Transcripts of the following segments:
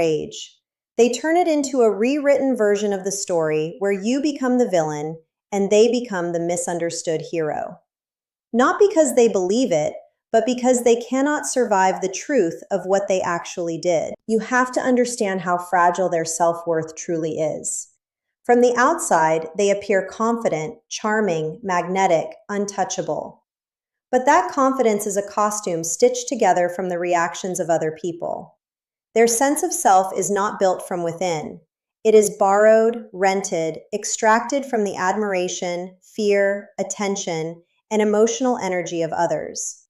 rage. They turn it into a rewritten version of the story where you become the villain and they become the misunderstood hero. Not because they believe it, but because they cannot survive the truth of what they actually did. You have to understand how fragile their self-worth truly is. From the outside, they appear confident, charming, magnetic, untouchable. But that confidence is a costume stitched together from the reactions of other people. Their sense of self is not built from within. It is borrowed, rented, extracted from the admiration, fear, attention, and emotional energy of others.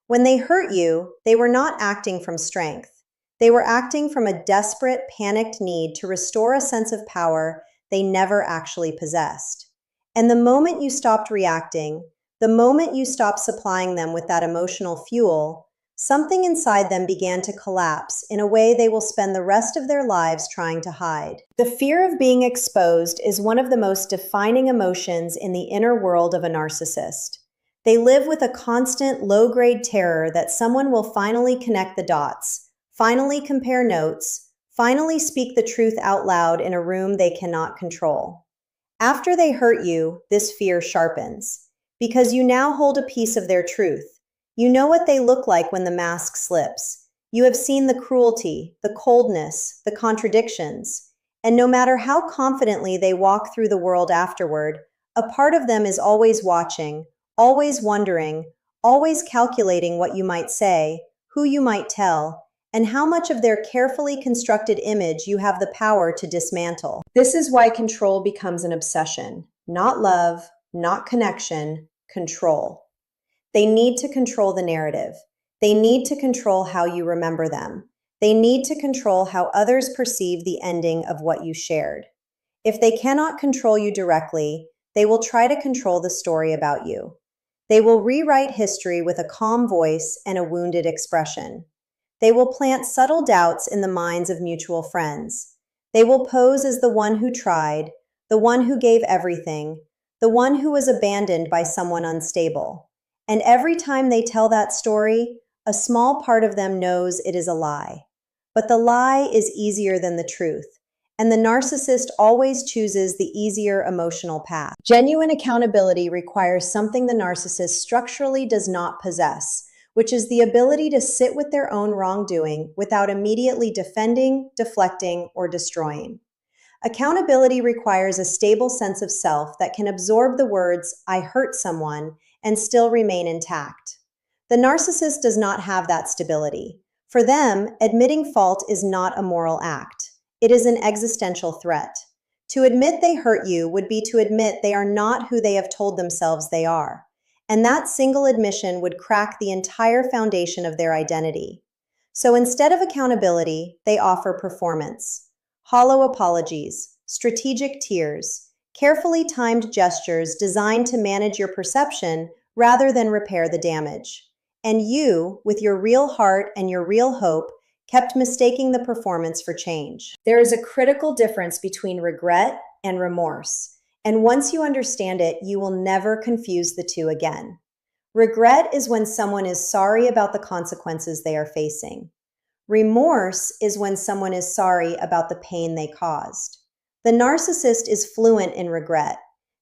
When they hurt you, they were not acting from strength. They were acting from a desperate, panicked need to restore a sense of power they never actually possessed. And the moment you stopped reacting, the moment you stopped supplying them with that emotional fuel, something inside them began to collapse in a way they will spend the rest of their lives trying to hide. The fear of being exposed is one of the most defining emotions in the inner world of a narcissist. They live with a constant low-grade terror that someone will finally connect the dots, finally compare notes, finally speak the truth out loud in a room they cannot control. After they hurt you, this fear sharpens, because you now hold a piece of their truth. You know what they look like when the mask slips. You have seen the cruelty, the coldness, the contradictions, and no matter how confidently they walk through the world afterward, a part of them is always watching, always wondering, always calculating what you might say, who you might tell, and how much of their carefully constructed image you have the power to dismantle. This is why control becomes an obsession. Not love, not connection, control. They need to control the narrative. They need to control how you remember them. They need to control how others perceive the ending of what you shared. If they cannot control you directly, they will try to control the story about you. They will rewrite history with a calm voice and a wounded expression. They will plant subtle doubts in the minds of mutual friends. They will pose as the one who tried, the one who gave everything, the one who was abandoned by someone unstable. And every time they tell that story, a small part of them knows it is a lie. But the lie is easier than the truth, and the narcissist always chooses the easier emotional path. Genuine accountability requires something the narcissist structurally does not possess, which is the ability to sit with their own wrongdoing without immediately defending, deflecting, or destroying. Accountability requires a stable sense of self that can absorb the words, "I hurt someone," and still remain intact. The narcissist does not have that stability. For them, admitting fault is not a moral act. It is an existential threat. To admit they hurt you would be to admit they are not who they have told themselves they are. And that single admission would crack the entire foundation of their identity. So instead of accountability, they offer performance. Hollow apologies, strategic tears, carefully timed gestures designed to manage your perception rather than repair the damage. And you, with your real heart and your real hope, kept mistaking the performance for change. There is a critical difference between regret and remorse. And once you understand it, you will never confuse the two again. Regret is when someone is sorry about the consequences they are facing. Remorse is when someone is sorry about the pain they caused. The narcissist is fluent in regret.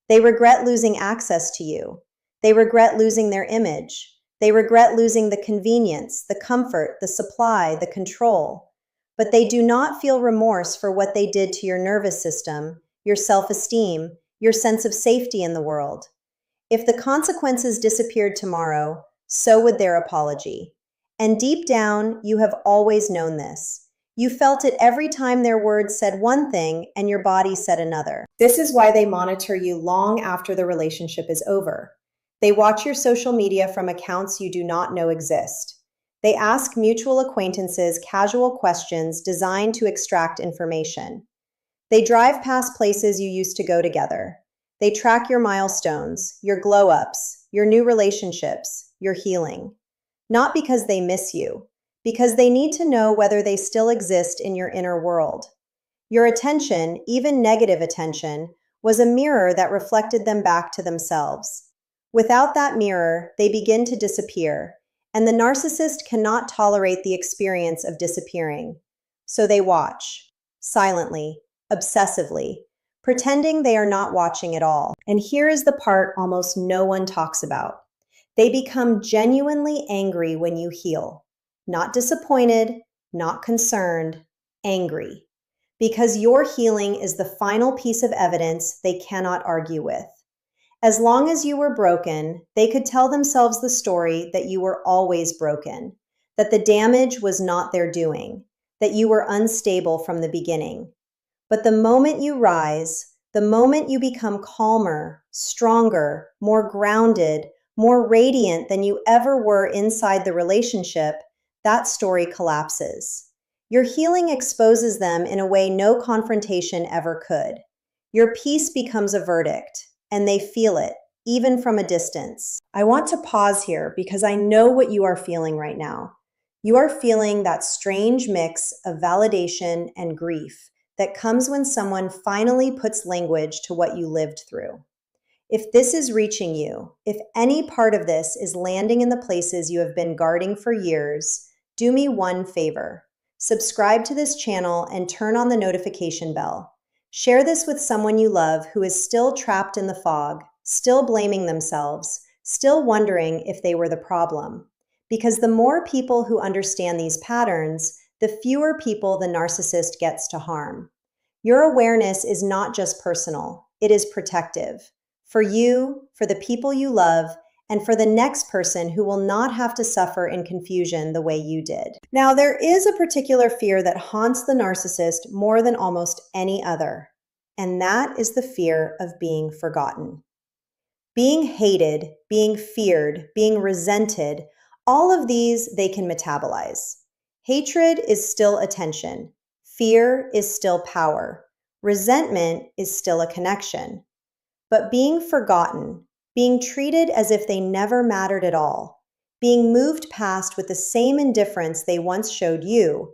They regret losing access to you. They regret losing their image. They regret losing the convenience, the comfort, the supply, the control. But they do not feel remorse for what they did to your nervous system, your self-esteem, your sense of safety in the world. If the consequences disappeared tomorrow, so would their apology. And deep down, you have always known this. You felt it every time their words said one thing and your body said another. This is why they monitor you long after the relationship is over. They watch your social media from accounts you do not know exist. They ask mutual acquaintances casual questions designed to extract information. They drive past places you used to go together. They track your milestones, your glow-ups, your new relationships, your healing. Not because they miss you, because they need to know whether they still exist in your inner world. Your attention, even negative attention, was a mirror that reflected them back to themselves. Without that mirror, they begin to disappear, and the narcissist cannot tolerate the experience of disappearing. So they watch, silently, obsessively, pretending they are not watching at all. And here is the part almost no one talks about. They become genuinely angry when you heal. Not disappointed, not concerned, angry. Because your healing is the final piece of evidence they cannot argue with. As long as you were broken, they could tell themselves the story that you were always broken, that the damage was not their doing, that you were unstable from the beginning. But the moment you rise, the moment you become calmer, stronger, more grounded, more radiant than you ever were inside the relationship, that story collapses. Your healing exposes them in a way no confrontation ever could. Your peace becomes a verdict, and they feel it, even from a distance. I want to pause here because I know what you are feeling right now. You are feeling that strange mix of validation and grief that comes when someone finally puts language to what you lived through. If this is reaching you, if any part of this is landing in the places you have been guarding for years, do me one favor. Subscribe to this channel and turn on the notification bell. Share this with someone you love who is still trapped in the fog, still blaming themselves, still wondering if they were the problem. Because the more people who understand these patterns, the fewer people the narcissist gets to harm. Your awareness is not just personal, it is protective. For you, for the people you love, and for the next person who will not have to suffer in confusion the way you did. Now, there is a particular fear that haunts the narcissist more than almost any other, and that is the fear of being forgotten. Being hated, being feared, being resented, all of these they can metabolize. Hatred is still attention. Fear is still power. Resentment is still a connection. But being forgotten, being treated as if they never mattered at all, being moved past with the same indifference they once showed you,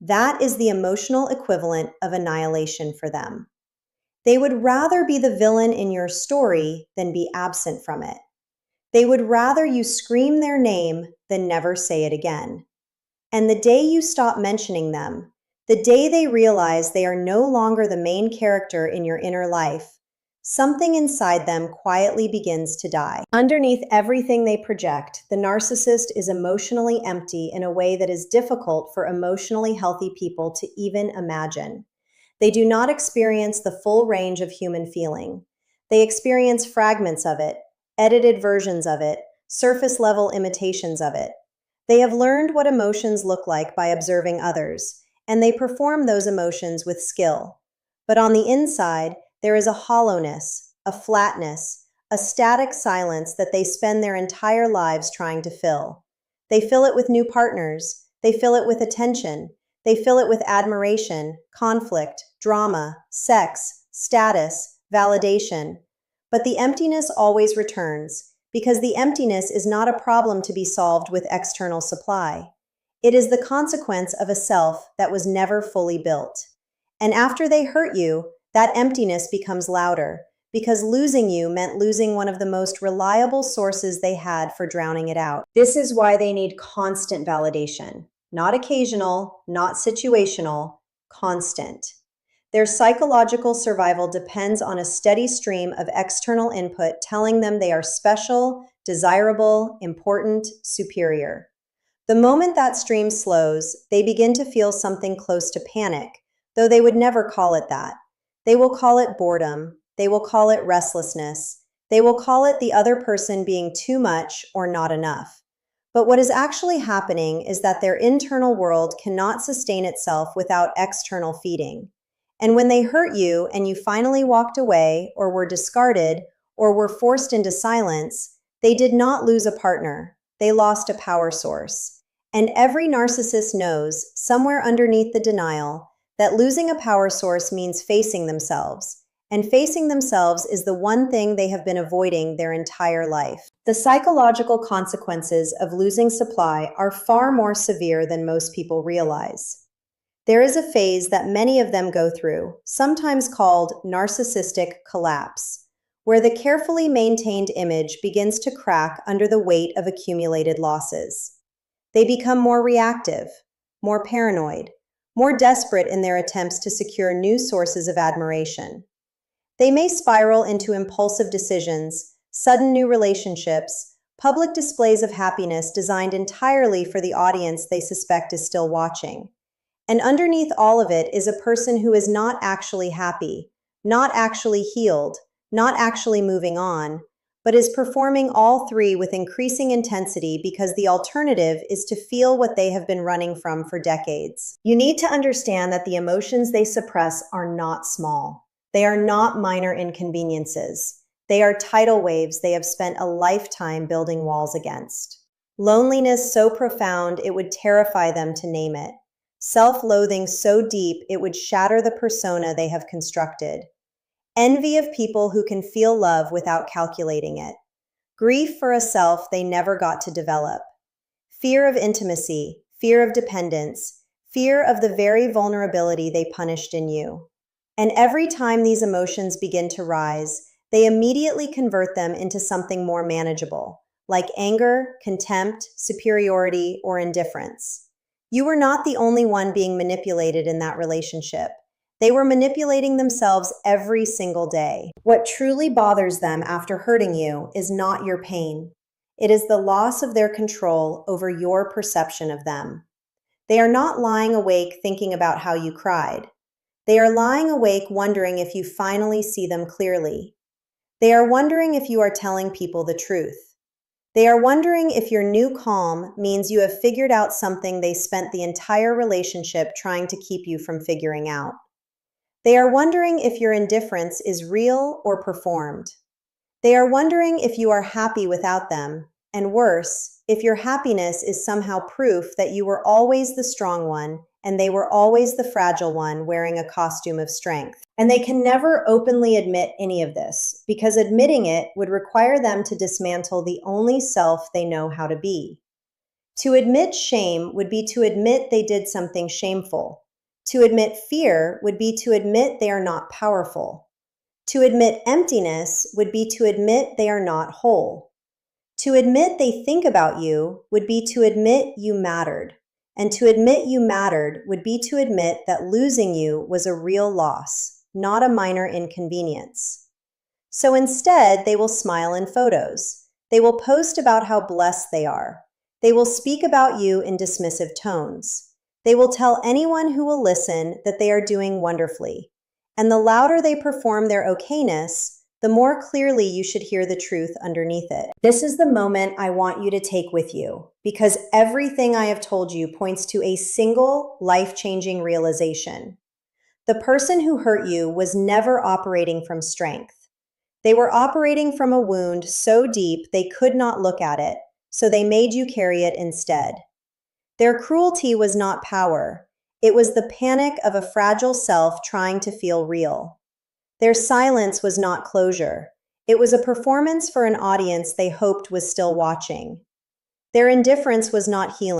that is the emotional equivalent of annihilation for them. They would rather be the villain in your story than be absent from it. They would rather you scream their name than never say it again. And the day you stop mentioning them, the day they realize they are no longer the main character in your inner life, something inside them quietly begins to die. Underneath everything they project, the narcissist is emotionally empty in a way that is difficult for emotionally healthy people to even imagine. They do not experience the full range of human feeling. They experience fragments of it, edited versions of it, surface-level imitations of it. They have learned what emotions look like by observing others, and they perform those emotions with skill. But on the inside, there is a hollowness, a flatness, a static silence that they spend their entire lives trying to fill. They fill it with new partners. They fill it with attention. They fill it with admiration, conflict, drama, sex, status, validation. But the emptiness always returns, because the emptiness is not a problem to be solved with external supply. It is the consequence of a self that was never fully built. And after they hurt you, that emptiness becomes louder, because losing you meant losing one of the most reliable sources they had for drowning it out. This is why they need constant validation. Not occasional, not situational, constant. Their psychological survival depends on a steady stream of external input telling them they are special, desirable, important, superior. The moment that stream slows, they begin to feel something close to panic, though they would never call it that. They will call it boredom. They will call it restlessness. They will call it the other person being too much or not enough. But what is actually happening is that their internal world cannot sustain itself without external feeding. And when they hurt you and you finally walked away or were discarded or were forced into silence, they did not lose a partner. They lost a power source. And every narcissist knows, somewhere underneath the denial, that losing a power source means facing themselves. And facing themselves is the one thing they have been avoiding their entire life. The psychological consequences of losing supply are far more severe than most people realize. There is a phase that many of them go through, sometimes called narcissistic collapse, where the carefully maintained image begins to crack under the weight of accumulated losses. They become more reactive, more paranoid, more desperate in their attempts to secure new sources of admiration. They may spiral into impulsive decisions, sudden new relationships, public displays of happiness designed entirely for the audience they suspect is still watching. And underneath all of it is a person who is not actually happy, not actually healed, not actually moving on, but is performing all three with increasing intensity because the alternative is to feel what they have been running from for decades. You need to understand that the emotions they suppress are not small. They are not minor inconveniences. They are tidal waves they have spent a lifetime building walls against. Loneliness so profound it would terrify them to name it. Self-loathing so deep it would shatter the persona they have constructed. Envy of people who can feel love without calculating it. Grief for a self they never got to develop. Fear of intimacy, fear of dependence, fear of the very vulnerability they punished in you. And every time these emotions begin to rise, they immediately convert them into something more manageable, like anger, contempt, superiority, or indifference. You were not the only one being manipulated in that relationship. They were manipulating themselves every single day. What truly bothers them after hurting you is not your pain. It is the loss of their control over your perception of them. They are not lying awake thinking about how you cried. They are lying awake wondering if you finally see them clearly. They are wondering if you are telling people the truth. They are wondering if your new calm means you have figured out something they spent the entire relationship trying to keep you from figuring out. They are wondering if your indifference is real or performed. They are wondering if you are happy without them, and worse, if your happiness is somehow proof that you were always the strong one and they were always the fragile one wearing a costume of strength. And they can never openly admit any of this, because admitting it would require them to dismantle the only self they know how to be. To admit shame would be to admit they did something shameful. To admit fear would be to admit they are not powerful. To admit emptiness would be to admit they are not whole. To admit they think about you would be to admit you mattered. And to admit you mattered would be to admit that losing you was a real loss, not a minor inconvenience. So instead, they will smile in photos. They will post about how blessed they are. They will speak about you in dismissive tones. They will tell anyone who will listen that they are doing wonderfully. And the louder they perform their okayness, the more clearly you should hear the truth underneath it. This is the moment I want you to take with you, because everything I have told you points to a single life-changing realization. The person who hurt you was never operating from strength. They were operating from a wound so deep they could not look at it, so they made you carry it instead. Their cruelty was not power. It was the panic of a fragile self trying to feel real. Their silence was not closure. It was a performance for an audience they hoped was still watching. Their indifference was not healing.